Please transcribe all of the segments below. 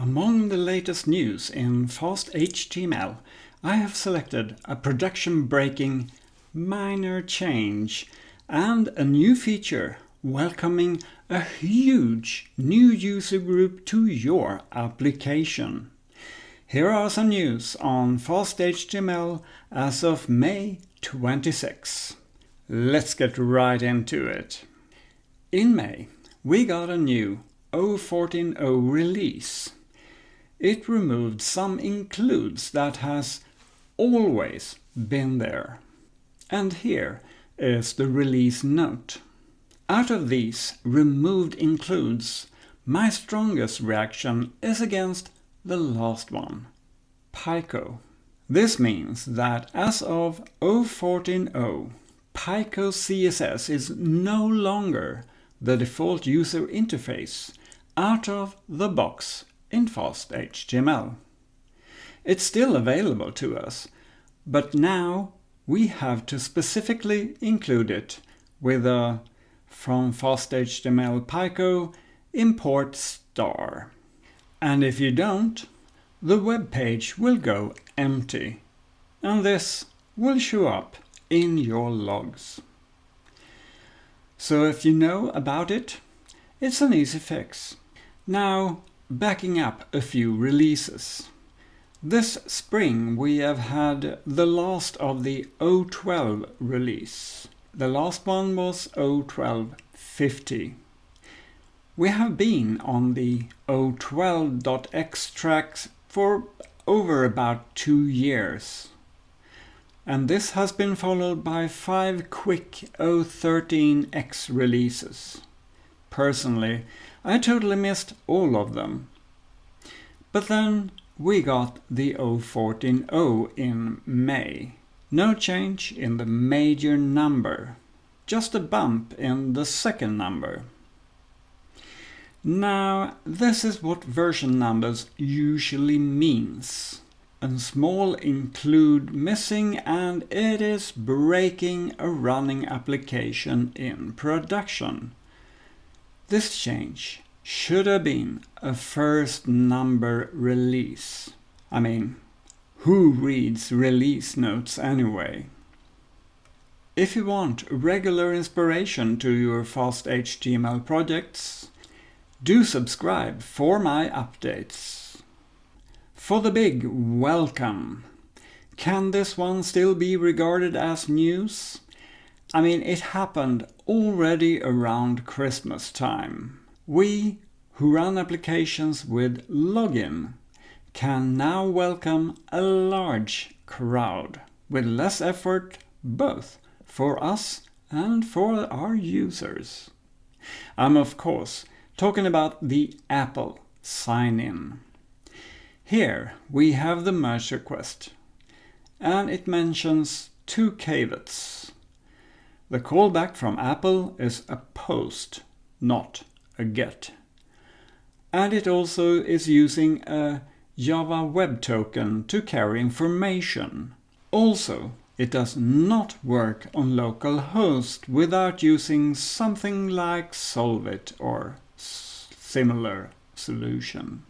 Among the latest news in FastHTML, I have selected a production-breaking minor change and a new feature welcoming a huge new user group to your application. Here are some news on FastHTML as of May 26. Let's get right into it. In May, we got a new 0.14.0 release. It removed some includes that has always been there. And here is the release note. Out of these removed includes, my strongest reaction is against the last one, Pico. This means that as of 0.14.0, Pico CSS is no longer the default user interface out of the box in FastHTML. It's still available to us, but now we have to specifically include it with a from FastHTML Pico import star. And if you don't, the web page will go empty, and this will show up in your logs. So if you know about it, it's an easy fix. Now, backing up a few releases. This spring we have had the last of the 0.12 release. The last one was 0.12.50. We have been on the 0.12.x tracks for over about 2 years. And this has been followed by 5 quick 0.13x releases. Personally, I totally missed all of them. But then we got the 0.14.0 in May. No change in the major number, just a bump in the second number. Now, this is what version numbers usually means. A small include missing, and it is breaking a running application in production. This change should have been a first number release. I mean, who reads release notes anyway? If you want regular inspiration to your FastHTML projects, do subscribe for my updates. For the big welcome. Can this one still be regarded as news? I mean, it happened already around Christmas time. We, who run applications with login, can now welcome a large crowd with less effort both for us and for our users. I'm of course talking about the Apple sign-in. Here we have the merge request, and it mentions 2 caveats. The callback from Apple is a post, not a get. And it also is using a Java Web Token to carry information. Also, it does not work on localhost without using something like Solvit or similar solution.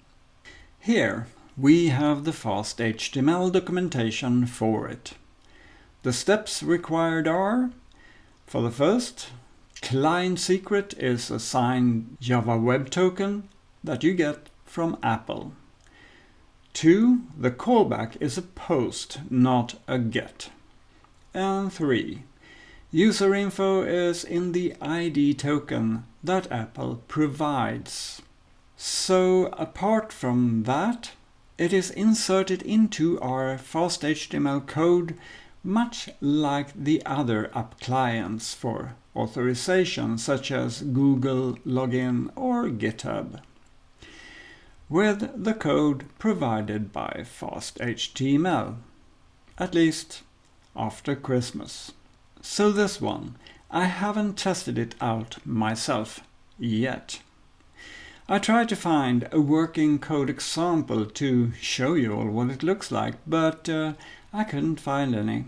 Here we have the FastHTML documentation for it. The steps required are: for the first, client secret is a signed Java Web Token that you get from Apple. 2, the callback is a post, not a get. And 3, user info is in the ID token that Apple provides. So apart from that, it is inserted into our FastHTML code, much like the other app clients for authorization, such as Google Login or GitHub, with the code provided by FastHTML, at least after Christmas. So this one, I haven't tested it out myself yet. I tried to find a working code example to show you all what it looks like, but I couldn't find any.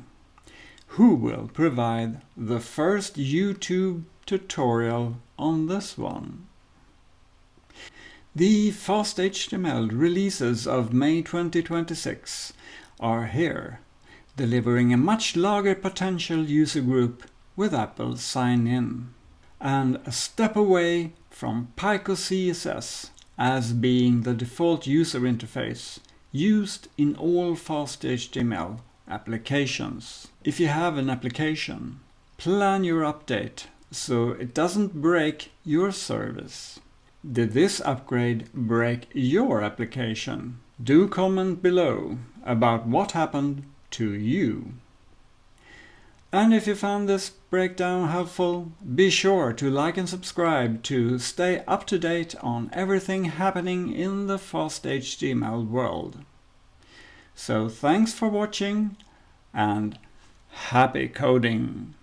Who will provide the first YouTube tutorial on this one? The FastHTML releases of May 2026 are here, delivering a much larger potential user group with Apple sign-in, and a step away from Pico CSS as being the default user interface used in all FastHTML applications. If you have an application, plan your update so it doesn't break your service. Did this upgrade break your application? Do comment below about what happened to you. And if you found this breakdown helpful, be sure to like and subscribe to stay up to date on everything happening in the FastHTML world. So thanks for watching and happy coding!